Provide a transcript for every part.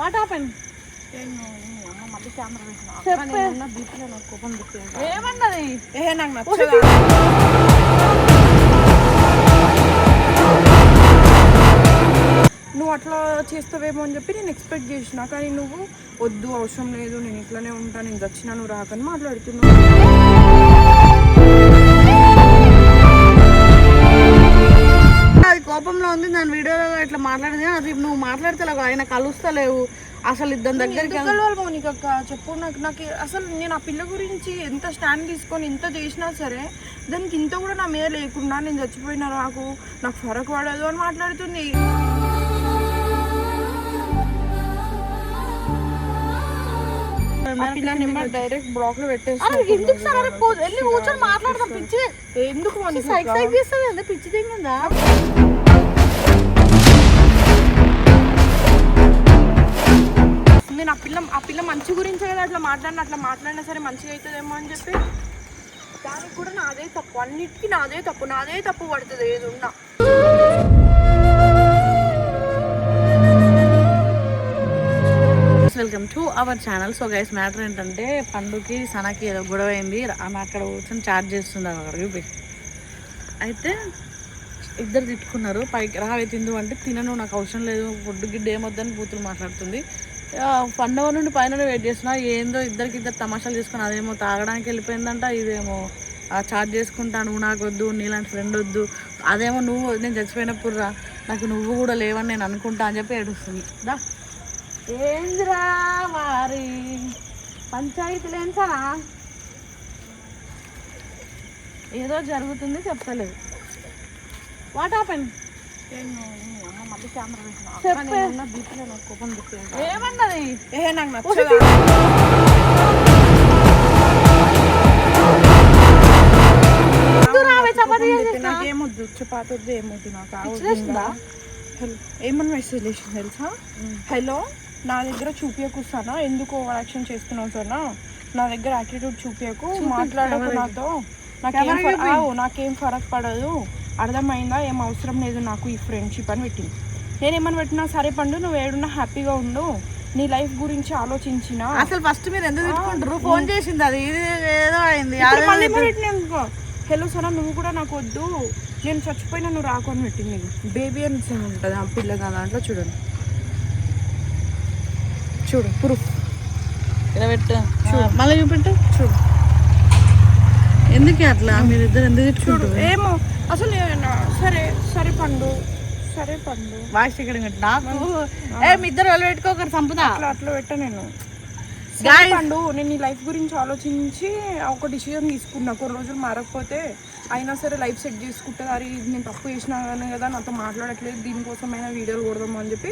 What happen? ఏమన్నది? నువ్వు అట్లా చేస్తావేమో అని చెప్పి నేను ఎక్స్పెక్ట్ చేసిన, కానీ నువ్వు వద్దు అవసరం లేదు నేను ఇట్లానే ఉంటా, నేను చచ్చినా నువ్వు రాకని మాట్లాడుతున్నావు. అది కోపంలో ఉంది, దాని వీడియోలో ఇట్లా మాట్లాడింది. అది నువ్వు మాట్లాడతలేవు, ఆయన కలుస్తలేవు అసలు ఇద్దరి దగ్గరికి. మౌనికక్క చెప్పు నాకు అసలు నేను ఆ పిల్ల గురించి ఎంత స్టాండ్ తీసుకొని ఇంత చేసినా సరే దానికి ఇంత కూడా నా మీద లేకుండా నేను చచ్చిపోయినా నాకు ఫరక్ పడదు అని మాట్లాడుతుంది. డైరెక్ట్ బ్లాక్ లో పెట్టేసి కూర్చొని మాట్లాడదాం. పిచ్చి ఎందుకు పిచ్చి దిగిందా? నేను ఆ పిల్ల మంచి గురించే కదా అట్లా మాట్లాడినా సరే మంచిగా అవుతుందేమో అని చెప్పి దానికి కూడా నాదే తప్పు, అన్నిటికీ నాదే తప్పు పడుతుంది ఏది ఉన్నా. Welcome to our channel. So guys matter ఏంటంటే పండుకి సనకి ఏదో గొడవ అయింది. ఆమె అక్కడ కూర్చొని చార్జ్ చేస్తుంది అక్కడ చూపి. అయితే ఇద్దరు తిట్టుకున్నారు. పైకి రావే తిందు అంటే తినను నాకు అవసరం లేదు ఫుడ్ గిడ్డ ఏమొద్దని బూతులు మాట్లాడుతుంది. పండుగ నుండి పైన వెయిట్ చేస్తున్నా, ఏందో ఇద్దరు తమాషాలు చేసుకుని అదేమో తాగడానికి వెళ్ళిపోయిందంట, ఇదేమో చార్జ్ చేసుకుంటా నువ్వు నాకు వద్దు నీలాంటి ఫ్రెండ్ వద్దు, అదేమో నువ్వు నేను చచ్చిపోయినప్పుడు రా నాకు నువ్వు కూడా లేవని నేను అనుకుంటా అని చెప్పి ఏడుస్తుంది. దా ఏంద్రా వారి పంచాయతీలు ఏంటనా ఏదో జరుగుతుంది చెప్తలేదు. What happen? ఏమన్నది? నాకేమొద్దు చపాతి వద్దు ఏమొద్దు నాకు. ఏమన్నా మెసేజ్ చేసింది తెలుసా? హలో నా దగ్గర చూపించకుస్తానా, ఎందుకు యాక్షన్ చేస్తున్నావు సార్, నా దగ్గర యాటిట్యూడ్ చూపించకు, మాట్లాడకు నాతో, నాకేం ఫరక్ పడదు అర్థమైందా, ఏం అవసరం లేదు నాకు ఈ ఫ్రెండ్షిప్ అని పెట్టింది. నేనేమని పెట్టినా సరే పండు నువ్వు ఏడున్నా హ్యాపీగా ఉండు, నీ లైఫ్ గురించి ఆలోచించిన. అసలు ఫస్ట్ మీరు ఎందుకు తిట్టుకుంటారు? ఫోన్ చేసింది అది ఇది ఏదో అయింది. హలో సరే నువ్వు కూడా నాకు వద్దు నేను చచ్చిపోయినా నువ్వు రాకు అని పెట్టింది. బేబీ అని ఉంటుంది ఆ పిల్ల దాంట్లో చూడండి, చూడు ప్రూఫ్ ఇలా పెట్టు, మళ్ళీ చూపెట్టు చూడు. ఎందుకు అట్లా మీరిద్దరు ఎందుకు చూడు? ఏమో అసలు సరే పండు వాయిస్ ఇక్కడ నాకు మీ ఇద్దరు వాళ్ళు పెట్టుకోకరు చంపుతా అట్లా పెట్టా నేను. పండు నేను నీ లైఫ్ గురించి ఆలోచించి ఒక డిసిజన్ తీసుకున్నా, కొన్ని రోజులు మారకపోతే అయినా సరే లైఫ్ సెట్ చేసుకుంటుంది. అది నేను తప్పు చేసినా కదా నాతో మాట్లాడట్లేదు, దీనికోసమైనా వీడియోలు కొడదాము అని చెప్పి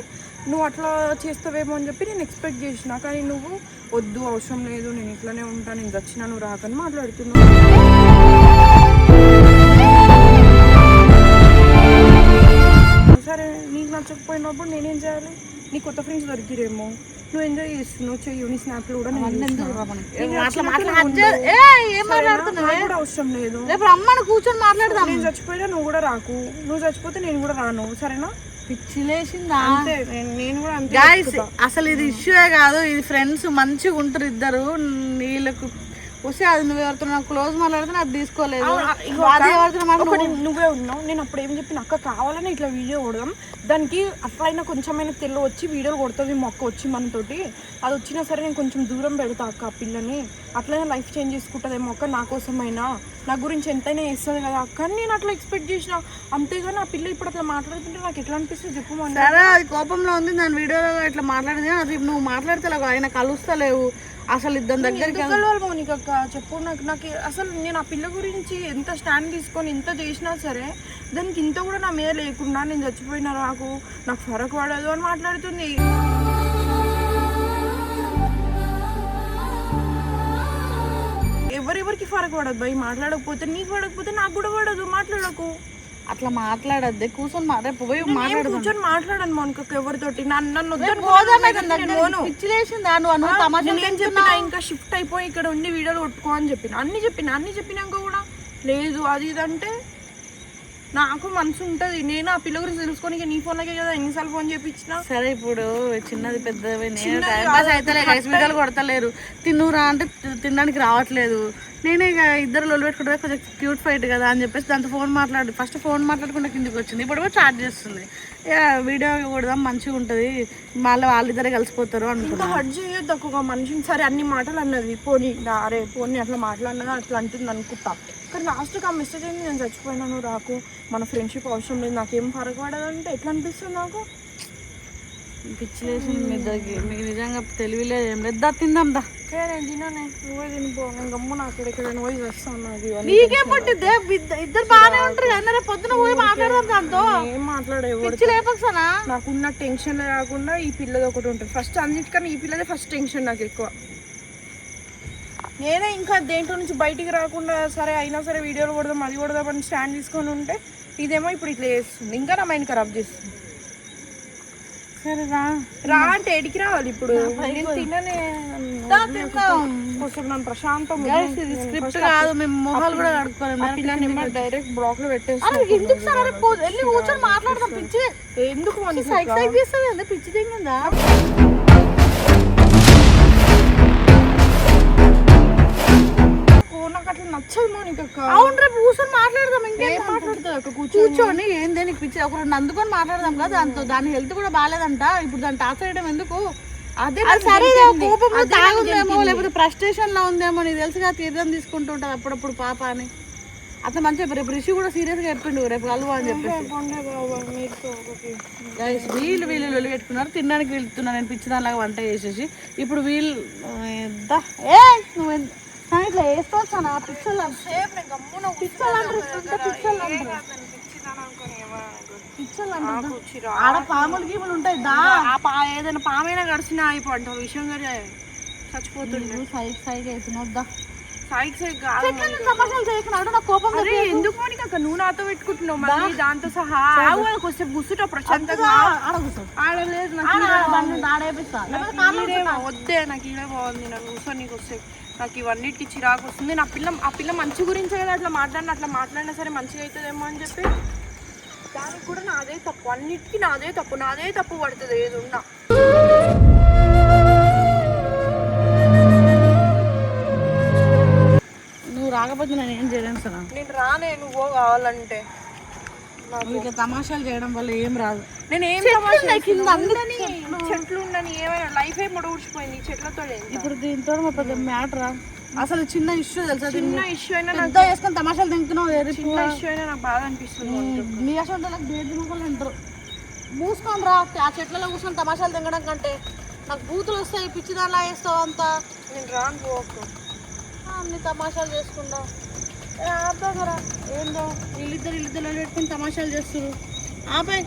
నువ్వు అట్లా చేస్తావేమో అని చెప్పి నేను ఎక్స్పెక్ట్ చేసిన, కానీ నువ్వు వద్దు అవసరం లేదు నేను ఇట్లానే ఉంటా, నేను చచ్చినా నువ్వు రాకని మాట్లాడుతున్నావు. సరే నీకు నచ్చకపోయినప్పుడు నేనేం చేయాలి? నీ కొత్త ఫ్రెండ్స్ దొరికిరేమో, నువ్వు ఎంజాయ్ చేస్తున్నావు చెయ్యి, నీ స్నాప్లు కూడా అవసరం లేదు. అమ్మను కూర్చొని మాట్లాడదాం. నేను చచ్చిపోయినా నువ్వు కూడా రాకు, నువ్వు చచ్చిపోతే నేను కూడా రాను సరేనా? పిచ్చిలేసిందా? నేను కూడా గాయ్స్ అసలు ఇది ఇష్యూయే కాదు, ఇది ఫ్రెండ్స్ మంచిగా ఉంటారు ఇద్దరు. వీళ్ళకు వస్తే అది నువ్వు ఎవరితో నాకు క్లోజ్ మాట్లాడితే అది తీసుకోలేదు, నువ్వే ఉన్నావు. నేను అప్పుడు ఏం చెప్పిన అక్క కావాలని ఇట్లా వీడియో కొడదాం, దానికి అట్లయినా కొంచెమైనా తెల్ల వచ్చి వీడియోలు కొడుతుంది మొక్క వచ్చి మనతోటి, అది వచ్చినా సరే నేను కొంచెం దూరం పెడతా అక్క ఆ పిల్లని, అట్లయినా లైఫ్ చేంజ్ చేసుకుంటుందేమో అక్క, నా కోసమైనా నా గురించి ఎంతైనా వేస్తుంది కదా అక్క అని నేను అట్లా ఎక్స్పెక్ట్ చేసిన. అంతేగాని ఆ పిల్ల ఇప్పుడు అట్లా మాట్లాడుతుంటే నాకు ఎట్లా అనిపిస్తుంది చెప్పు. సరే అది కోపంలో ఉంది, దాని వీడియోలో ఇట్లా మాట్లాడింది. అది నువ్వు మాట్లాడతలేవు, ఆయన కలుస్తలేవు అసలు ఇద్దరి దగ్గరికి. మౌనికక్క చెప్పు నాకు అసలు నేను ఆ పిల్ల గురించి ఎంత స్టాండ్ తీసుకొని ఇంత చేసినా సరే దానికి ఇంత కూడా నా మీద లేకుండా నేను చచ్చిపోయినా నాకు ఫరక్ పడదు అని మాట్లాడుతుంది. ఎవరెవరికి ఫరక్ పడదు భయ్, మాట్లాడకపోతే నీకు పడకపోతే నాకు కూడా పడదు, మాట్లాడకు. అట్లా మాట్లాడద్దే, కూర్చొని రేపు పోయి కూర్చొని మాట్లాడాను మౌనికక్క ఎవరితోటి, నన్ను ఇంకా షిఫ్ట్ అయిపోయి ఇక్కడ ఉండి వీడియోలు కొట్టుకో అని చెప్పిన, అన్ని చెప్పినాక కూడా లేదు అది ఇదంటే నాకు మనసు ఉంటుంది. నేను ఆ పిల్ల గురించి తెలుసుకోనికి నీ ఫోన్లకే కదా ఎన్నిసార్లు ఫోన్ చేయించిన. సరే ఇప్పుడు చిన్నది పెద్దవి నేను టైం పాస్ అయితే వీడియోలు కొడతలేరు. తిన్నురా అంటే తినడానికి రావట్లేదు. నేనే ఇక ఇద్దరు లొల్లు పెట్టుకుంటే కొంచెం క్యూట్ ఫైట్ కదా అని చెప్పేసి దాంతో ఫస్ట్ ఫోన్ మాట్లాడుకుంటే కిందికి వచ్చింది. ఇప్పుడు కూడా చార్జ్ చేస్తుంది. ఇక వీడియో కొడదాం మంచిగా ఉంటుంది, మళ్ళీ వాళ్ళిద్దరే కలిసిపోతారు అనుకుంటా. హట్ చేయొద్దు ఒక మనిషిని. సరే అన్ని మాటలు అన్నది, పోనీ అరే పోనీ అట్లా మాట్లాడినా అట్లా అంటుంది అనుకుంటా. కానీ లాస్ట్కి ఆ మెసేజ్ అయింది, నేను చచ్చిపోయినాను రాకు, మన ఫ్రెండ్షిప్ అవసరం లేదు, నాకేం పడదంటే ఎట్లా అనిపిస్తుంది నాకు. పిచ్చిలేసి మీ ఇద్దరికి మీకు నిజంగా తెలివిలేదు ఏం లేదు. దా తిందాం దా. నేను తిననే, నువ్వే తినిపో. నేను గమ్ము నాకు ఇక్కడ పోయి వస్తాను. నీకే పట్టిద్దే, ఇద్దరు బాగానే ఉంటారు కానీ రేపు పొద్దున పోయి మాట్లాడదాం దాంతో. ఏం మాట్లాడేవాడు పిచ్చిలేపక్సనా. నాకున్న టెన్షన్ రాకుండా ఈ పిల్లది ఒకటి ఉంటుంది ఫస్ట్. అన్నిటికన్నా ఈ పిల్లదే ఫస్ట్ టెన్షన్ నాకు ఎక్కువ. నేనే ఇంకా దేంట్లో నుంచి బయటికి రాకుండా సరే అయినా సరే వీడియోలు కొడదాం అది కొడదాం అని స్టాండ్ తీసుకొని ఉంటే ఇదేమో ఇప్పుడు ఇట్లా చేస్తుంది, ఇంకా నా మైండ్ ఖరాబ్ చేస్తుంది. సరే రా అంటే ఎడికి రావాలి ఇప్పుడు. తిననే కొంచెం నన్ను ప్రశాంతం. స్క్రిప్ట్ కాదు, మేము మొహాలు కూడా కడుక్కోలేము. పిల్లని డైరెక్ట్ బ్లాక్ లో పెట్టేసి ఎందుకు సార్ వెళ్ళి కూర్చొని మాట్లాడదాం. పిచ్చి ఎందుకు సైక్ చేస్తుంది, పిచ్చి దిగిందా. నాకు అట్లా నచ్చదు మౌనిక. అవును రేపు కూర్చొని మాట్లాడదాం. ఇంకేం మాట్లాడుతుంది అక్క కూర్చొని ఏందే నీకు పిచ్చి ఒక రెండు అందుకొని మాట్లాడదాం కదా. దాంతో దాని హెల్త్ కూడా బాగాలేదంట. ఇప్పుడు దాన్ని టార్చర్ చేయడం ఎందుకు. అదే సరే కోపంలో తాగుందేమో లేకపోతే ఫ్రస్ట్రేషన్ లో ఉందేమో. నీకు తెలుసుగా తీర్థం తీసుకుంటూ ఉంటుంది అప్పుడప్పుడు పాప అని. అట్లా మంచిగా రేపు రిషి కూడా సీరియస్ గా చెప్పిండు రేపు కలువ అని చెప్పేసి. వీళ్ళు లొల్లి పెట్టుకున్నారు, తినడానికి వెళ్తున్నా నేను పిచ్చిదానిలాగా వంట చేసేసి. ఇప్పుడు వీళ్ళు నువ్వు ఇట్లా వేసుకోవచ్చానా పిచ్చలు ఆడ పాములు గీములు ఉంటాయి. ఏదైనా పామైనా గడిచినా అయిపోంటావు విషయం కదా చచ్చిపోతుంది. సైడ్ అవుతున్నావు. తమాషాలు చేయకుండా నాకు కోపం. ఎందుకు అక్క నువ్వు నాతో పెట్టుకుంటున్నావు మళ్ళీ దాంతో సహా. కొంచెం కూర్చుంటా ప్రశాంతంగా. ఆడలేదు వద్దే, నాకు ఇదే బాగుంది. నాకు కూర్చొని నీకు వస్తే నాకు ఇవన్నిటికి చిరాకు వస్తుంది. ఆ పిల్ల మంచి గురించే కదా అట్లా మాట్లాడినా సరే మంచిగా అవుతుందేమో అని చెప్పి దానికి కూడా నాదే తప్పు. అన్నిటికీ నాదే తప్పు పడుతుంది ఏది ఉన్నా. రాకపోతే నేను ఏం చేయలేను సార్. నేను రానే, నువ్వు కావాలంటే. ఇట్లా తమాషాలు చేయడం వల్ల ఏం రాదు. నేను ఏం చెట్లు ఉండని ఏమైనా లైఫ్ ఏం ఊడ్చిపోయింది చెట్లతో. ఇప్పుడు దీంతో పెద్ద మ్యాటరా అసలు. చిన్న ఇష్యూ తెలుసా, చిన్న ఇష్యూ అయినా వేసుకొని తమాషాలు తింటున్నావు. చిన్న ఇష్యూ అయినా నాకు బాగా అనిపిస్తుంది. మీ అసలు నాకు బేడ్ కూడా అంటారు. మూసుకొని రా, ఆ చెట్లలో కూర్చొని తమాషాలు తినడం కంటే. నాకు బూతులు వస్తాయి, పిచ్చిదానిలా వేస్తావు అంతా. నేను రాను పోకు, అన్ని తమాషాలు చేసుకుందా. ఆపా కదా ఏందో వీళ్ళిద్దరు పెట్టుకుని తమాషాలు చేస్తారు. ఆపాయ్.